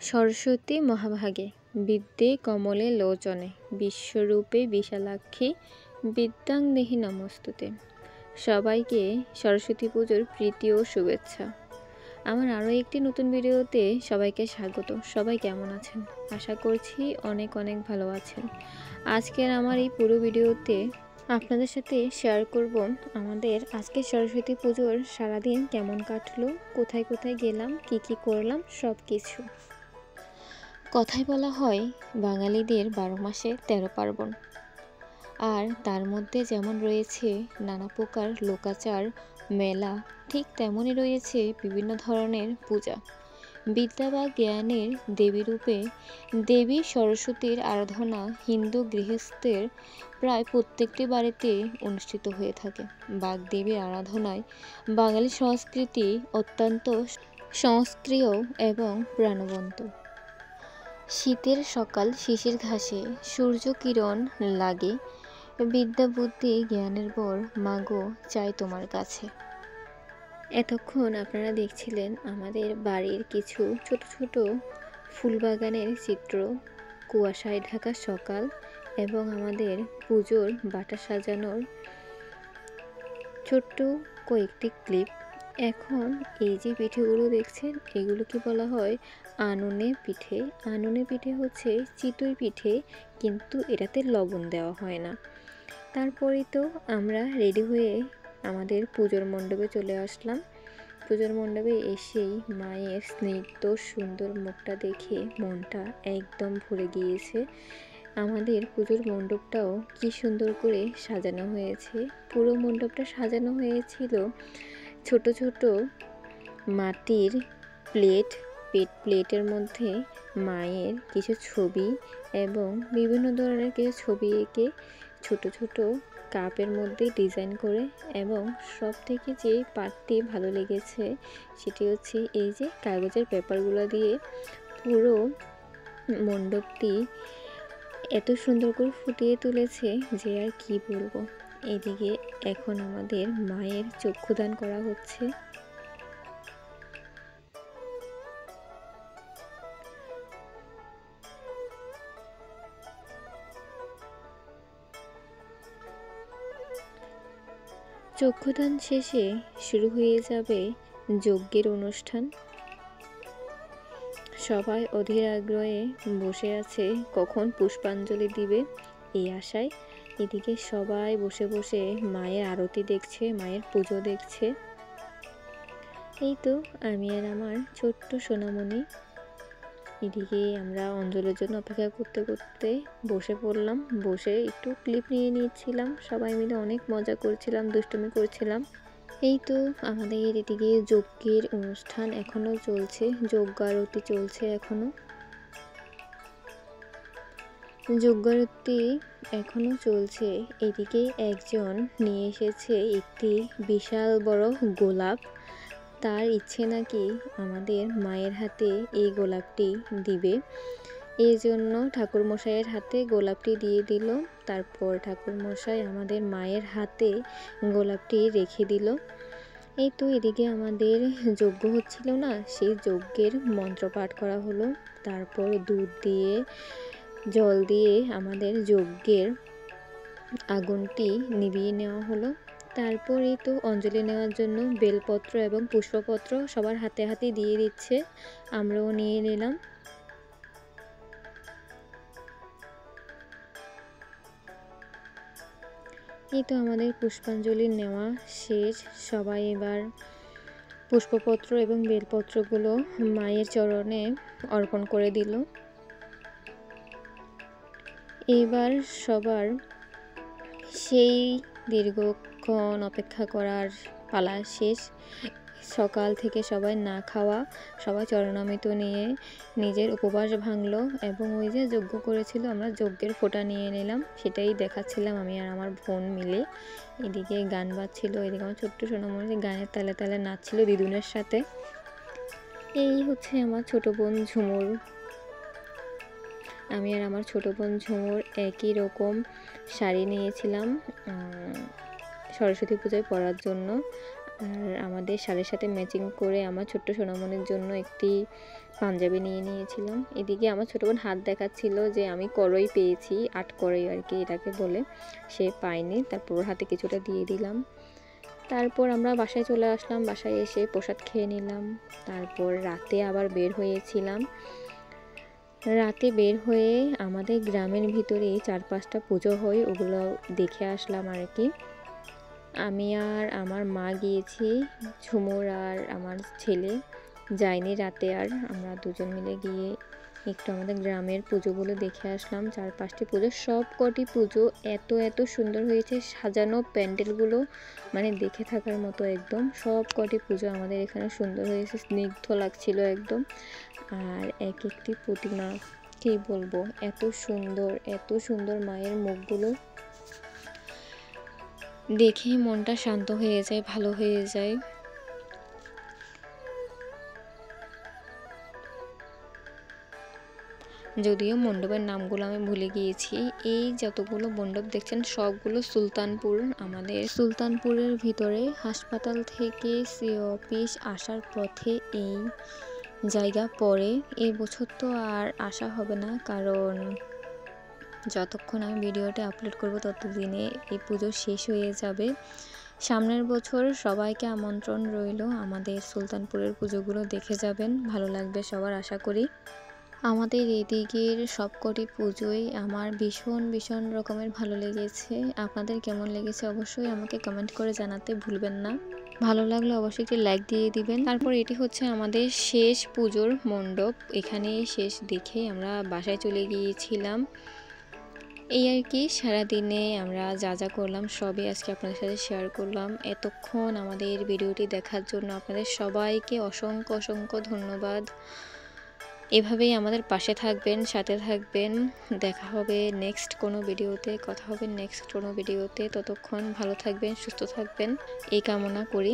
সরস্বতী মহাভাগে বিদ্যে কমলে লোচনে বিশ্বরূপে বিশালাক্ষী বিদ্যাং দেহি নমস্তুতে। সবাইকে সরস্বতী পুজোর প্রীতি ও শুভেচ্ছা। আমার আরও একটি নতুন ভিডিওতে সবাইকে স্বাগত। সবাই কেমন আছেন? আশা করছি অনেক অনেক ভালো আছেন। আজকের আমার এই পুরো ভিডিওতে আপনাদের সাথে শেয়ার করব আমাদের আজকে সরস্বতী পুজোর সারাদিন কেমন কাটলো, কোথায় কোথায় গেলাম, কি করলাম, সব কিছু। কথায় বলা হয় বাঙালিদের 12 মাসে 13 পার্বণ, আর তার মধ্যে যেমন রয়েছে নানা প্রকার লোকাচার মেলা, ঠিক তেমনই রয়েছে বিভিন্ন ধরনের পূজা। বিদ্যা বা জ্ঞানের দেবীরূপে দেবী সরস্বতীর আরাধনা হিন্দু গৃহস্থের প্রায় প্রত্যেকটি বাড়িতে অনুষ্ঠিত হয়ে থাকে। বাগদেবীর আরাধনায় বাঙালি সংস্কৃতি অত্যন্ত সংস্ক্রিয় এবং প্রাণবন্ত। শীতের সকাল শিশির ঘাসে সূর্য কিরণ লাগে, বিদ্যা বুদ্ধি জ্ঞানের বর মাগো চাই তোমার কাছে। এতক্ষণ আপনারা দেখছিলেন আমাদের বাড়ির কিছু ছোট ছোট ফুলবাগানের চিত্র, কুয়াশায় ঢাকা সকাল এবং আমাদের পুজোর বাটা সাজানোর ছোট্ট কয়েকটি ক্লিপ। এখন এই যে পিঠেগুলো দেখছেন, এগুলোকে বলা হয় আনুনে পিঠে। আনুনে পিঠে হচ্ছে চিতই পিঠে, কিন্তু এটাতে লবণ দেওয়া হয় না। তারপরেই তো আমরা রেডি হয়ে আমাদের পুজোর মণ্ডপে চলে আসলাম। পুজোর মণ্ডপে এসেই মায়ের স্নিগ্ধ সুন্দর মুখটা দেখে মনটা একদম ভরে গিয়েছে। আমাদের পুজোর মণ্ডপটাও কি সুন্দর করে সাজানো হয়েছে। পুরো মণ্ডপটা সাজানো হয়েছিল ছোট ছোট মাটির প্লেটের মধ্যে মায়ের কিছু ছবি এবং বিভিন্ন ধরনের কিছু ছবি এঁকে ছোট ছোট কাপের মধ্যে ডিজাইন করে, এবং সব থেকে যে পার্টটি ভালো লেগেছে সেটি হচ্ছে এই যে কাগজের পেপারগুলো দিয়ে পুরো মণ্ডপটি এত সুন্দর করে ফুটিয়ে তুলেছে যে আর কি বলবো। এদিকে এখন আমাদের মায়ের চক্ষুদান করা হচ্ছে। চক্ষুদান শেষে শুরু হয়ে যাবে যজ্ঞের অনুষ্ঠান। সবাই অধীর আগ্রহে বসে আছে কখন পুষ্পাঞ্জলি দিবে এই আশায়। এদিকে সবাই বসে বসে মায়ের আরতি দেখছে, মায়ের পুজো দেখছে। এই তো আমি আর আমার ছোট্ট সোনামণি এদিকে আমরা অঞ্জলের জন্য অপেক্ষা করতে করতে বসে পড়লাম। বসে একটু ক্লিপ নিয়ে নিচ্ছিলাম, সবাই মিলে অনেক মজা করছিলাম, দুষ্টুমি করছিলাম। এই তো আমাদের এদিকে যজ্ঞের অনুষ্ঠান এখনো চলছে, যজ্ঞারতি চলছে এখনো। যজ্ঞারতি এখনো চলছে। এদিকে একজন নিয়ে এসেছে একটি বিশাল বড় গোলাপ। তার ইচ্ছে নাকি আমাদের মায়ের হাতে এই গোলাপটি দিবে। এই জন্য ঠাকুরমশাইয়ের হাতে গোলাপটি দিয়ে দিল। তারপর ঠাকুরমশাই আমাদের মায়ের হাতে গোলাপটি রেখে দিল। এই তো এদিকে আমাদের যজ্ঞ হচ্ছিল না, সেই যজ্ঞের মন্ত্র পাঠ করা হলো। তারপর দুধ দিয়ে জল দিয়ে আমাদের যজ্ঞের আগুনটি নিভিয়ে নেওয়া হলো। তারপরে তো অঞ্জলি নেওয়ার জন্য বেলপত্র এবং পুষ্পপত্র সবার হাতে হাতে দিয়ে দিচ্ছে, আমরাও নিয়ে নিলাম। এই তো আমাদের পুষ্পাঞ্জলি নেওয়া শেষ। সবাই এবার পুষ্পপত্র এবং বেলপত্রগুলো মায়ের চরণে অর্পণ করে দিল। এইবার সবার সেই দীর্ঘক্ষণ অপেক্ষা করার পালা শেষ। সকাল থেকে সবাই না খাওয়া, সবাই চরণামৃত নিয়ে নিজের উপবাস ভাঙলো, এবং ওই যে যজ্ঞ করেছিল আমরা যজ্ঞের ফোঁটা নিয়ে নিলাম, সেটাই দেখাচ্ছিলাম আমি আর আমার বোন মিলে। এদিকে গান বাজছিল, এদিকে আমার ছোট্ট সোনামণি গানের তালে তালে নাচছিল দিদুনের সাথে। এই হচ্ছে আমার ছোট বোন ঝুমুর। আমি আর আমার ছোট বোন ঝুমুর একই রকম শাড়ি নিয়েছিলাম সরস্বতী পূজায় পরার জন্য। আর আমাদের শাড়ির সাথে ম্যাচিং করে আমার ছোট্ট সোনামণির জন্য একটি পাঞ্জাবি নিয়ে নিয়েছিলাম। এদিকে আমার ছোটো বোন হাত দেখাচ্ছিল যে আমি করই পেয়েছি, 8 করই আর কি এটাকে বলে, সে পায়নি। তারপর ওর হাতে কিছুটা দিয়ে দিলাম। তারপর আমরা বাসায় চলে আসলাম, বাসায় এসে প্রসাদ খেয়ে নিলাম। তারপর রাতে আবার বের হয়েছিলাম। রাতে বের হয়ে আমাদের গ্রামের ভিতরে 4-5টা পুজো হয়, ওগুলো দেখে আসলাম আর কি। আমি আর আমার মা গিয়েছি, ঝুমুর আর আমার ছেলে যায়নি রাতে। আর আমরা দুজন মিলে গিয়ে একটু আমাদের গ্রামের পুজোগুলো দেখে আসলাম। 4-5টি পুজো, সব কটি পুজো এত এত সুন্দর হয়েছে, সাজানো প্যান্ডেলগুলো মানে দেখে থাকার মতো একদম। সব কটি পুজো আমাদের এখানে সুন্দর হয়েছে, স্নিগ্ধ লাগছিল একদম। আর এক একটি প্রতিমা কী বলবো, এত সুন্দর এত সুন্দর, মায়ের মুখগুলো দেখে মনটা শান্ত হয়ে যায়, ভালো হয়ে যায়। যদিও মণ্ডপের নামগুলো আমি ভুলে গিয়েছি। এই যতগুলো মণ্ডপ দেখছেন সবগুলো সুলতানপুর। আমাদের সুলতানপুরের ভিতরে হাসপাতাল থেকে সি অফিস আসার পথে এই জায়গা পড়ে। এই বছর তো আর আসা হবে না, কারণ যতক্ষণ আমি ভিডিওটা আপলোড করব ততদিনে এই পুজো শেষ হয়ে যাবে। সামনের বছর সবাইকে আমন্ত্রণ রইল, আমাদের সুলতানপুরের পুজোগুলো দেখে যাবেন, ভালো লাগবে সবার আশা করি। আমাদের এদিকের সবকটি পুজোই আমার ভীষণ ভীষণ রকমের ভালো লেগেছে। আপনাদের কেমন লেগেছে অবশ্যই আমাকে কমেন্ট করে জানাতে ভুলবেন না। ভালো লাগলে অবশ্যই একটি লাইক দিয়ে দিবেন। তারপর এটি হচ্ছে আমাদের শেষ পুজোর মণ্ডপ, এখানেই শেষ দেখে আমরা বাসায় চলে গিয়েছিলাম। এই আর কি, সারাদিনে আমরা যা যা করলাম সবই আজকে আপনাদের সাথে শেয়ার করলাম। এতক্ষণ আমাদের ভিডিওটি দেখার জন্য আপনাদের সবাইকে অসংখ্য অসংখ্য ধন্যবাদ। এভাবেই আমাদের পাশে থাকবেন, সাথে থাকবেন। দেখা হবে নেক্সট কোনো ভিডিওতে, কথা হবে নেক্সট কোনো ভিডিওতে। ততক্ষণ ভালো থাকবেন, সুস্থ থাকবেন এই কামনা করি।